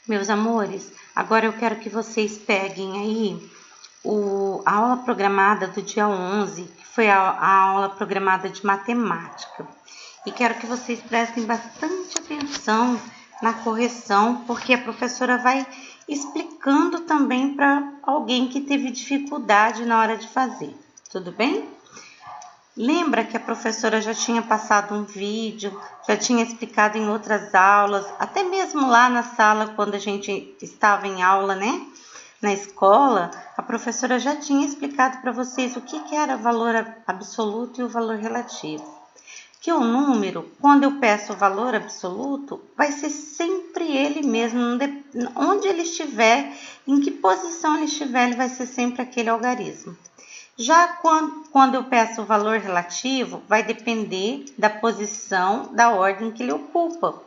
Meus amores, agora eu quero que vocês peguem aí a aula programada do dia 11, que foi a aula programada de matemática. E quero que vocês prestem bastante atenção na correção, porque a professora vai explicando também para alguém que teve dificuldade na hora de fazer. Tudo bem? Lembra que a professora já tinha passado um vídeo, já tinha explicado em outras aulas, até mesmo lá na sala, quando a gente estava em aula, né? Na escola, a professora já tinha explicado para vocês o que era valor absoluto e o valor relativo. Que o número, quando eu peço o valor absoluto, vai ser sempre ele mesmo, onde ele estiver, em que posição ele estiver, ele vai ser sempre aquele algarismo. Já quando eu peço o valor relativo, vai depender da posição, da ordem que ele ocupa.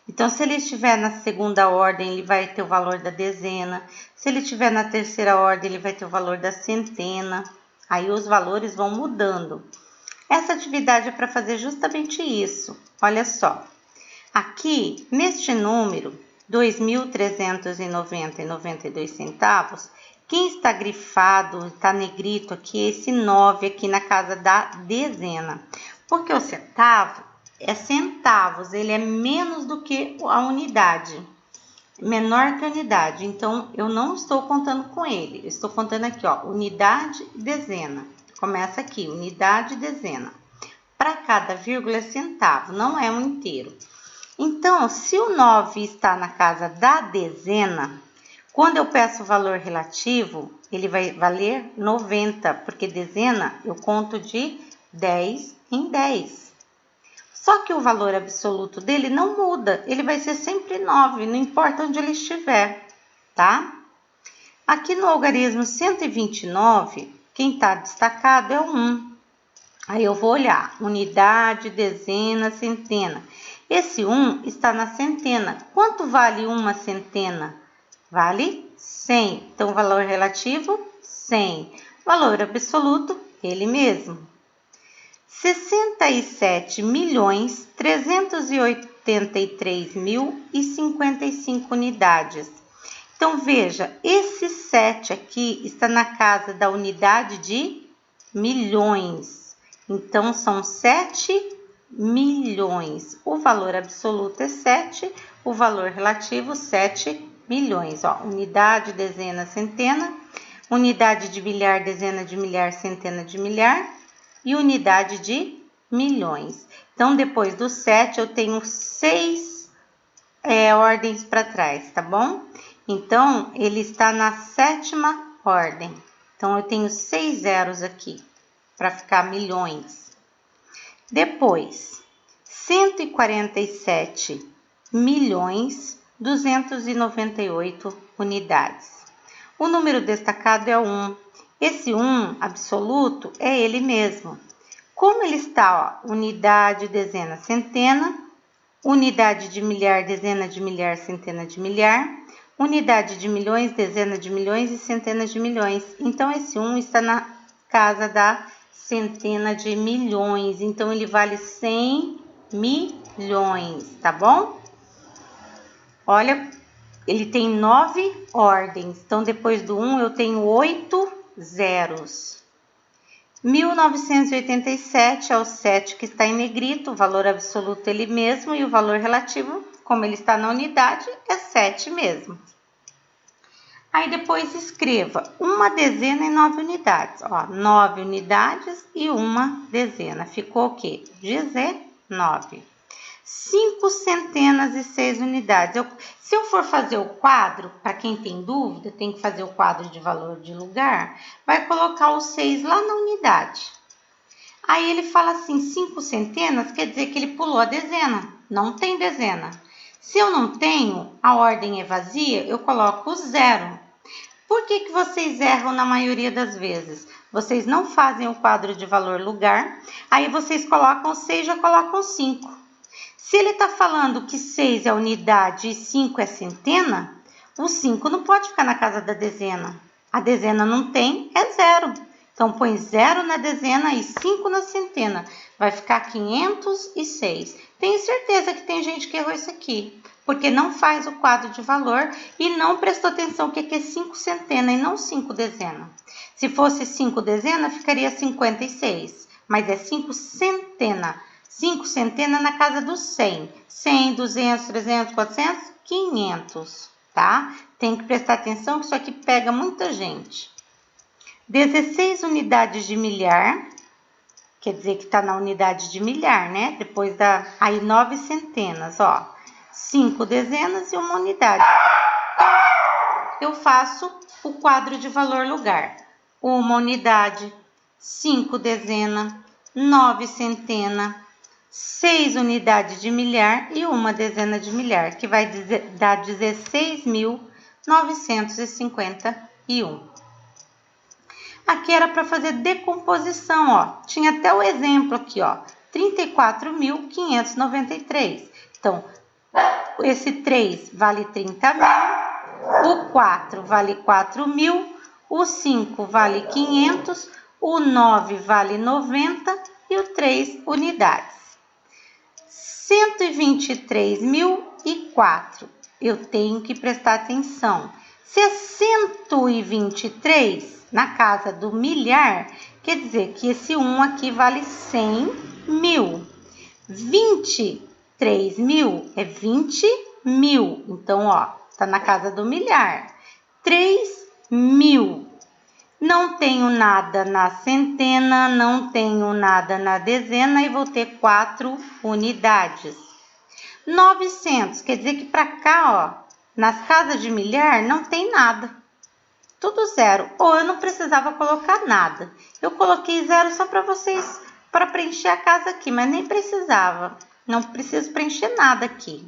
Então, se ele estiver na segunda ordem, ele vai ter o valor da dezena. Se ele estiver na terceira ordem, ele vai ter o valor da centena. Aí os valores vão mudando. Essa atividade é para fazer justamente isso. Olha só. Aqui, neste número, 2.390,92 centavos, quem está grifado, está negrito aqui, esse 9 aqui na casa da dezena. Porque o centavo é centavos, ele é menos do que a unidade, menor que a unidade. Então, eu não estou contando com ele, eu estou contando aqui, ó, unidade e dezena. Começa aqui, unidade e dezena. Para cada vírgula é centavo, não é um inteiro. Então, se o 9 está na casa da dezena, quando eu peço o valor relativo, ele vai valer 90, porque dezena eu conto de 10 em 10. Só que o valor absoluto dele não muda, ele vai ser sempre 9, não importa onde ele estiver, tá? Aqui no algarismo 129, quem está destacado é o 1. Aí eu vou olhar, unidade, dezena, centena. Esse 1 está na centena. Quanto vale uma centena? Vale 100. Então, valor relativo, 100. Valor absoluto, ele mesmo. 67.383.055 unidades. Então, veja, esse 7 aqui está na casa da unidade de milhões. Então, são 7 milhões. O valor absoluto é 7, o valor relativo 7 milhões. Ó, unidade, dezena, centena, unidade de milhar, dezena de milhar, centena de milhar e unidade de milhões. Então, depois do 7, eu tenho 6 ordens para trás, tá bom? Então, ele está na 7ª ordem. Então, eu tenho 6 zeros aqui para ficar milhões. Depois, 147.298 unidades. O número destacado é 1. Esse 1 absoluto é ele mesmo. Como ele está, ó, unidade, dezena, centena, unidade de milhar, dezena de milhar, centena de milhar, unidade de milhões, dezena de milhões e centenas de milhões. Então, esse 1 está na casa da centena de milhões. Então, ele vale 100 milhões, tá bom? Olha, ele tem 9 ordens. Então, depois do 1, eu tenho 8 zeros. 1987 é o 7 que está em negrito, o valor absoluto ele mesmo e o valor relativo, como ele está na unidade, é 7 mesmo. Aí depois escreva uma dezena e 9 unidades. Ó, 9 unidades e uma dezena. Ficou o quê? 19. 5 centenas e 6 unidades. Se eu for fazer o quadro, para quem tem dúvida, tem que fazer o quadro de valor de lugar, vai colocar o 6 lá na unidade. Aí ele fala assim, 5 centenas, quer dizer que ele pulou a dezena. Não tem dezena. Se eu não tenho, a ordem é vazia, eu coloco o 0. Por que vocês erram na maioria das vezes? Vocês não fazem o quadro de valor lugar, aí vocês colocam 6, já colocam 5. Se ele está falando que 6 é unidade e 5 é centena, o 5 não pode ficar na casa da dezena. A dezena não tem, é 0. Então, põe 0 na dezena e 5 na centena. Vai ficar 506. Tenho certeza que tem gente que errou isso aqui. porque não faz o quadro de valor e não prestou atenção que aqui é 5 centena e não 5 dezena. Se fosse 5 dezena, ficaria 56, mas é 5 centena. 5 centena na casa dos 100. 100, 200, 300, 400, 500, tá? Tem que prestar atenção que isso aqui pega muita gente. 16 unidades de milhar, quer dizer que tá na unidade de milhar, né? Depois da... Aí 9 centenas, ó. 5 dezenas e uma unidade. Eu faço o quadro de valor lugar. Uma unidade, 5 dezena, 9 centena, 6 unidades de milhar e uma dezena de milhar, que vai dar 16.951. Aqui era para fazer decomposição, ó. Tinha até o exemplo aqui, ó. 34.593. Então, esse 3 vale 30.000, o 4 vale 4.000, o 5 vale 500, o 9 vale 90 e o 3 unidades. 123.004. Eu tenho que prestar atenção. Se é 123 na casa do milhar, quer dizer que esse 1 aqui vale 100.000. 23.000 é 20.000. Então, ó, tá na casa do milhar. 3.000. Não tenho nada na centena, não tenho nada na dezena e vou ter 4 unidades. 900, quer dizer que para cá, ó, nas casas de milhar não tem nada. Tudo zero. Ou eu não precisava colocar nada. Eu coloquei zero só para vocês, para preencher a casa aqui, mas nem precisava. Não preciso preencher nada aqui.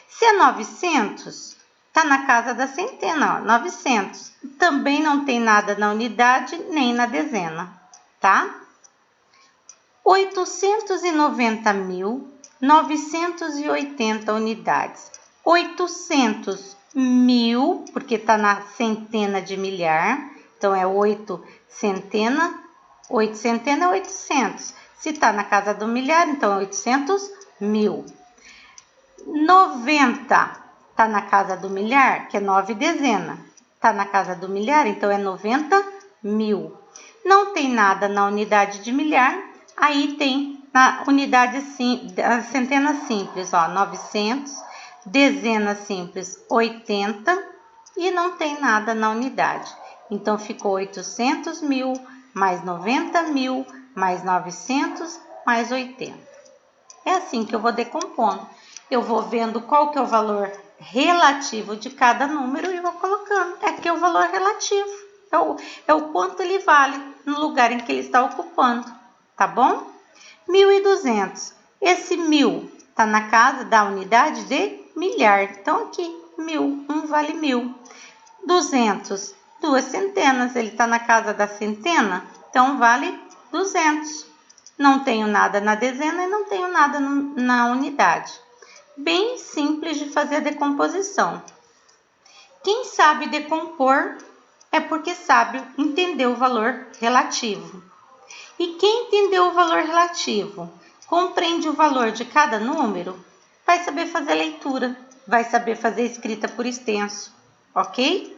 Se é 900... tá na casa da centena, ó, 900. Também não tem nada na unidade nem na dezena, tá? 890.980 unidades. 800.000, porque tá na centena de milhar. Então, é 8 centena. 8 centena é 800. Se tá na casa do milhar, então é 800.000. 90. Tá na casa do milhar, que é 9 dezena. Tá na casa do milhar, então é 90.000. Não tem nada na unidade de milhar, aí tem na unidade centena simples, ó, 900, dezena simples, 80, e não tem nada na unidade. Então, ficou 800.000, mais 90.000, mais 900, mais 80. É assim que eu vou decompondo. Eu vou vendo qual que é o valor relativo de cada número e vou colocando. Aqui é o valor relativo. É o quanto ele vale no lugar em que ele está ocupando. Tá bom? 1.200. Esse 1.000 está na casa da unidade de milhar. Então, aqui, 1.000. 1 vale 1.000. 200. 2 centenas. Ele está na casa da centena. Então, vale 200. Não tenho nada na dezena e não tenho nada na unidade. Bem simples de fazer a decomposição. Quem sabe decompor é porque sabe entender o valor relativo. E quem entendeu o valor relativo, compreende o valor de cada número, vai saber fazer leitura, vai saber fazer escrita por extenso, ok?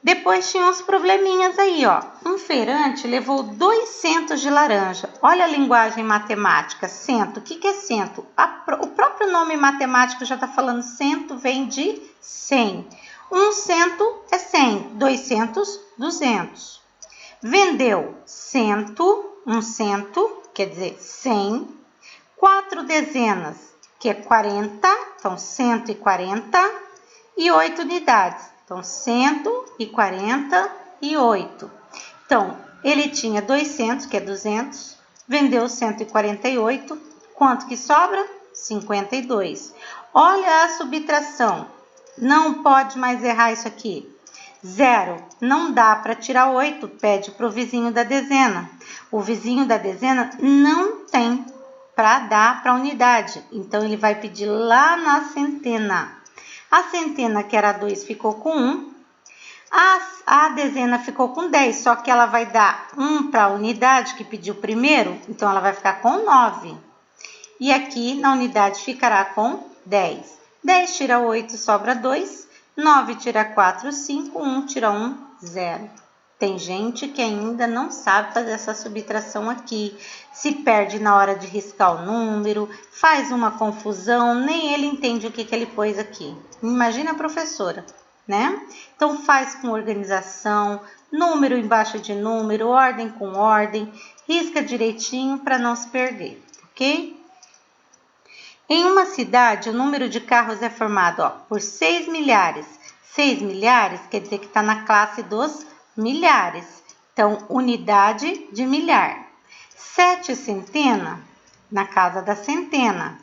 Depois tinha uns probleminhas aí, ó. Um feirante levou 2 centos de laranja. Olha a linguagem matemática, cento. O que é cento? O próprio nome matemático já está falando cento, vem de 100. 1 cento é 100, 200, 200. Vendeu 100, 1 cento, quer dizer 100. 4 dezenas, que é 40, então 140. E 8 unidades. Então, 148. Então, ele tinha 200, que é 200, vendeu 148. Quanto que sobra? 52. Olha a subtração. Não pode mais errar isso aqui. 0. Não dá para tirar 8, pede para o vizinho da dezena. O vizinho da dezena não tem para dar para a unidade. Então, ele vai pedir lá na centena. A centena, que era 2, ficou com 1. A dezena ficou com 10, só que ela vai dar 1 para a unidade que pediu primeiro, então ela vai ficar com 9. E aqui na unidade ficará com 10. 10 tira 8, sobra 2. 9 tira 4, 5. 1 tira 1, 0. Tem gente que ainda não sabe fazer essa subtração aqui, se perde na hora de riscar o número, faz uma confusão, nem ele entende o que ele pôs aqui. Imagina a professora, né? Então faz com organização, número embaixo de número, ordem com ordem, risca direitinho para não se perder, ok? Em uma cidade, o número de carros é formado por 6 milhares. 6 milhares quer dizer que está na classe dos milhares. Então, unidade de milhar. 7 centena, na casa da centena.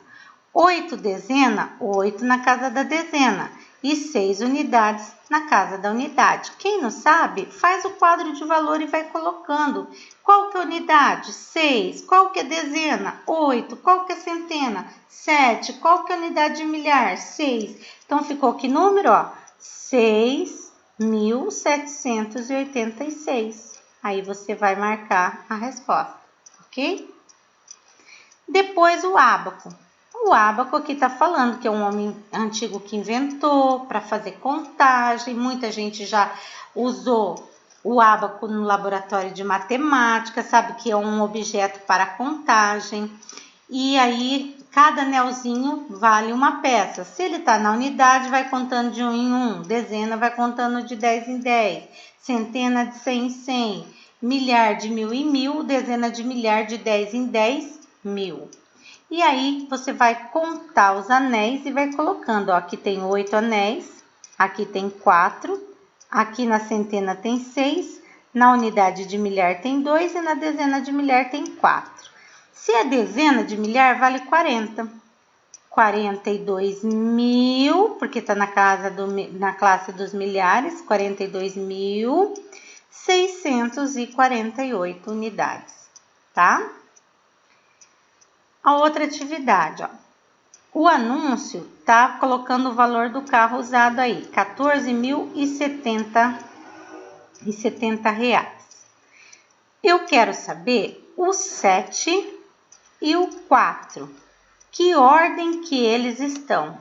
8 dezena, 8 na casa da dezena. E 6 unidades na casa da unidade. Quem não sabe, faz o quadro de valor e vai colocando. Qual que é a unidade? 6. Qual que é a dezena? 8. Qual que é a centena? 7. Qual que é a unidade de milhar? 6. Então, ficou que número? 6.786. Aí, você vai marcar a resposta, ok? Depois, o ábaco. O ábaco aqui está falando que é um homem antigo que inventou para fazer contagem. Muita gente já usou o ábaco no laboratório de matemática, sabe que é um objeto para contagem. E aí, cada anelzinho vale uma peça. Se ele está na unidade, vai contando de 1 em 1. Dezena vai contando de 10 em 10. Centena de 100 em 100. Milhar de 1000 em 1000. Dezena de milhar de 10 em 10, 1000. E aí, você vai contar os anéis e vai colocando. Ó, aqui tem 8 anéis, aqui tem 4, aqui na centena tem 6, na unidade de milhar tem 2 e na dezena de milhar tem 4. Se a dezena de milhar vale 40. 42.000, porque está na classe dos milhares, 42.648 unidades, tá? A outra atividade, ó. O anúncio tá colocando o valor do carro usado aí, R$14.070 reais. Eu quero saber o 7 e o 4, que ordem que eles estão.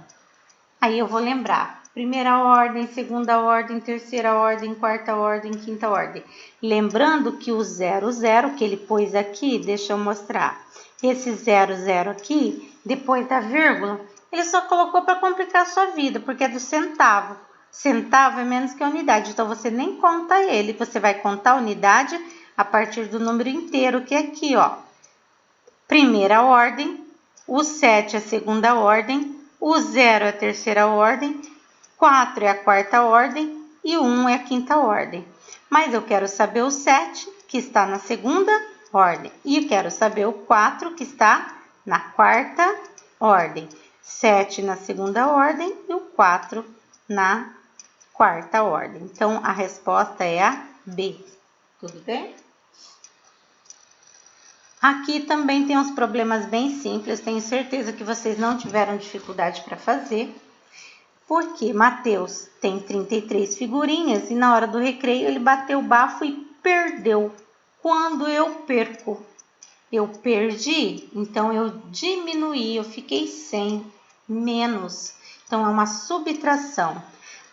Aí eu vou lembrar, primeira ordem, segunda ordem, terceira ordem, quarta ordem, quinta ordem. Lembrando que o 00 que ele pôs aqui, deixa eu mostrar. Esse 00 aqui, depois da vírgula, ele só colocou para complicar a sua vida, porque é do centavo. Centavo é menos que a unidade, então você nem conta ele, você vai contar a unidade a partir do número inteiro, que é aqui, ó. Primeira ordem, o 7 é a segunda ordem, o 0 é a terceira ordem, 4 é a quarta ordem e o 1 é a quinta ordem. Mas eu quero saber o 7, que está na segunda ordem, e eu quero saber o 4, que está na quarta ordem. 7 na segunda ordem e o 4 na quarta ordem. Então, a resposta é a B. Tudo bem? Aqui também tem uns problemas bem simples, tenho certeza que vocês não tiveram dificuldade para fazer, porque Mateus tem 33 figurinhas e na hora do recreio ele bateu o bafo e perdeu. Quando eu perco, eu perdi, então eu diminuí, eu fiquei sem, menos. Então é uma subtração.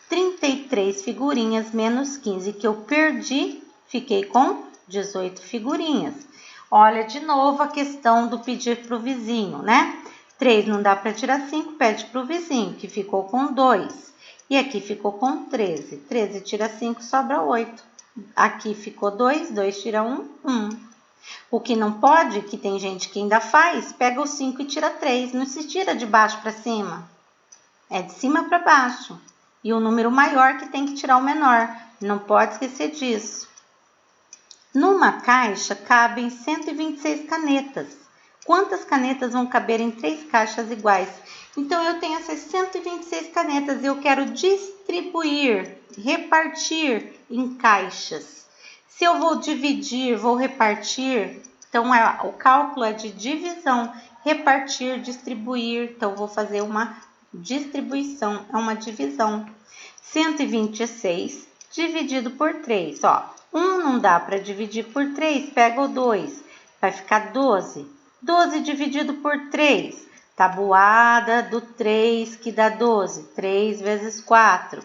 33 figurinhas menos 15 que eu perdi, fiquei com 18 figurinhas. Olha de novo a questão do pedir para o vizinho, né? 3 não dá para tirar 5, pede para o vizinho, que ficou com 2. E aqui ficou com 13. 13 tira 5, sobra 8. Aqui ficou 2, 2 tira 1, 1. O que não pode, que tem gente que ainda faz, pega o 5 e tira 3. Não se tira de baixo para cima, é de cima para baixo. E o número maior que tem que tirar o menor. Não pode esquecer disso. Numa caixa cabem 126 canetas. Quantas canetas vão caber em 3 caixas iguais? Então, eu tenho essas 126 canetas e eu quero distribuir, repartir em caixas. Se eu vou dividir, vou repartir, então o cálculo é de divisão. Repartir, distribuir, então vou fazer uma distribuição, é uma divisão. 126 dividido por 3, ó. 1 não dá para dividir por 3, pega o 2, vai ficar 12. 12 dividido por 3, Tabuada do 3, que dá 12. 3 vezes 4.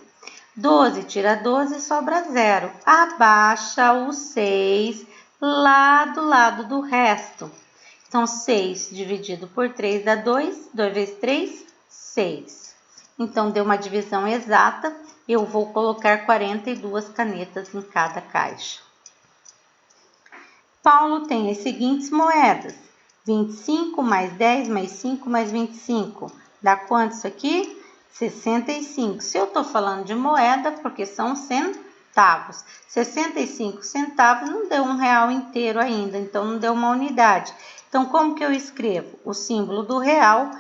12, tira 12, sobra 0. Abaixa o 6 lá do lado do resto. Então, 6 dividido por 3 dá 2. 2 vezes 3, 6. Então, deu uma divisão exata. Eu vou colocar 42 canetas em cada caixa. Paulo tem as seguintes moedas. 25 mais 10 mais 5 mais 25. Dá quanto isso aqui? 65. Se eu estou falando de moeda, porque são centavos. 65 centavos não deu R$1 inteiro ainda, então não deu uma unidade. Então, como que eu escrevo? O símbolo do real,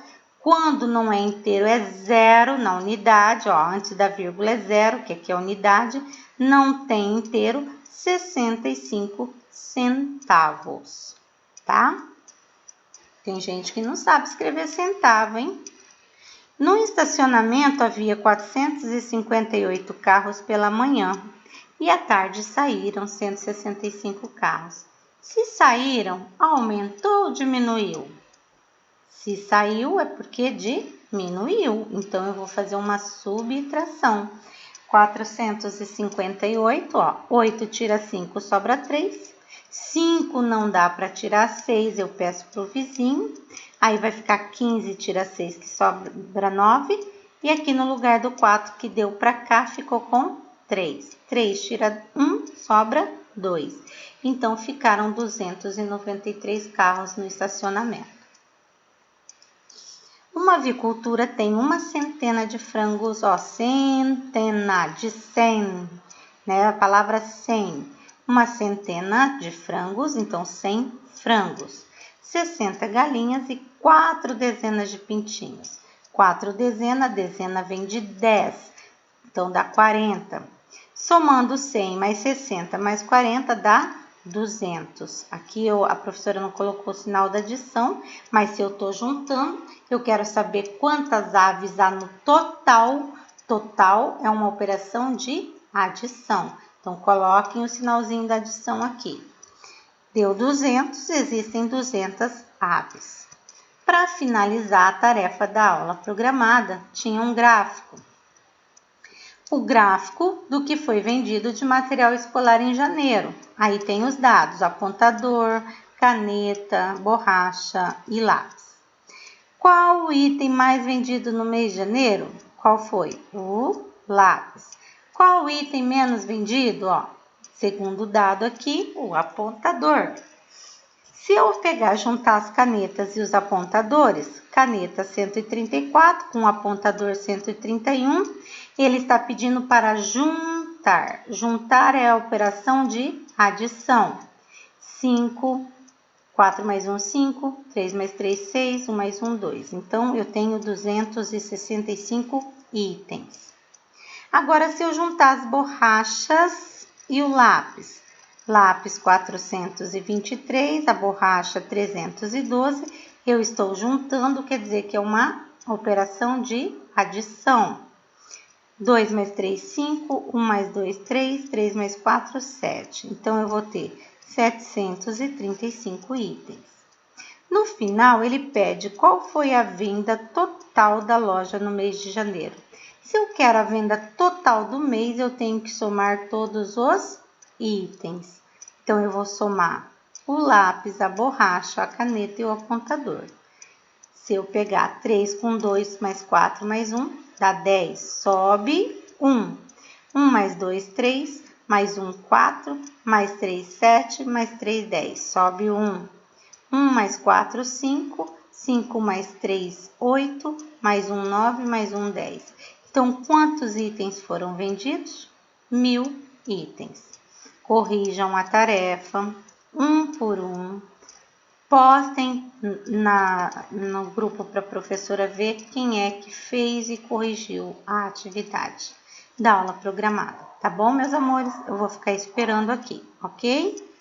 quando não é inteiro, é 0 na unidade. Ó, antes da vírgula é 0, que aqui é a unidade. Não tem inteiro, 65 centavos, tá? Tem gente que não sabe escrever centavo, hein? No estacionamento havia 458 carros pela manhã e à tarde saíram 165 carros. Se saíram, aumentou ou diminuiu? Se saiu é porque diminuiu, então eu vou fazer uma subtração. 458, ó, 8 tira 5, sobra 3. 5 não dá para tirar 6, eu peço para o vizinho. Aí vai ficar 15, tira 6, que sobra 9. E aqui no lugar do 4 que deu para cá, ficou com 3. 3 tira 1, sobra 2. Então, ficaram 293 carros no estacionamento. Uma avicultura tem 100 de frangos, ó, centena de 100, né? A palavra 100. 100 de frangos, então 100 frangos. 60 galinhas e 4 dezenas de pintinhos. 4 dezenas, dezena vem de 10, então dá 40. Somando 100 mais 60 mais 40 dá 200. Aqui a professora não colocou o sinal da adição, mas se eu estou juntando, eu quero saber quantas aves há no total. Total é uma operação de adição. Então, coloquem o sinalzinho da adição aqui. Deu 200, existem 200 aves. Para finalizar a tarefa da aula programada, tinha um gráfico. O gráfico do que foi vendido de material escolar em janeiro. Aí tem os dados, apontador, caneta, borracha e lápis. Qual o item mais vendido no mês de janeiro? Qual foi? O lápis. Qual o item menos vendido? Ó, segundo o dado aqui, o apontador. Se eu juntar as canetas e os apontadores, caneta 134 com apontador 131, ele está pedindo para juntar. Juntar é a operação de adição. 5, 4 mais 1, 5, 3 mais 3, 6, 1 mais 1, 2. Então, eu tenho 265 itens. Agora, se eu juntar as borrachas e o lápis, lápis 423, a borracha 312, eu estou juntando, quer dizer que é uma operação de adição. 2 mais 3, 5, 1 mais 2, 3, 3 mais 4, 7. Então, eu vou ter 735 itens. No final, ele pede qual foi a venda total da loja no mês de janeiro. Se eu quero a venda total do mês, eu tenho que somar todos os itens. Então, eu vou somar o lápis, a borracha, a caneta e o apontador. Se eu pegar 3 com 2 mais 4 mais 1, dá 10. Sobe 1. 1 mais 2, 3. Mais 1, 4. Mais 3, 7. Mais 3, 10. Sobe 1. 1 mais 4, 5. 5 mais 3, 8. Mais 1, 9. Mais 1, 10. Então, quantos itens foram vendidos? 1000 itens. Corrijam a tarefa, um por um. Postem no grupo para a professora ver quem é que fez e corrigiu a atividade da aula programada. Tá bom, meus amores? Eu vou ficar esperando aqui, ok?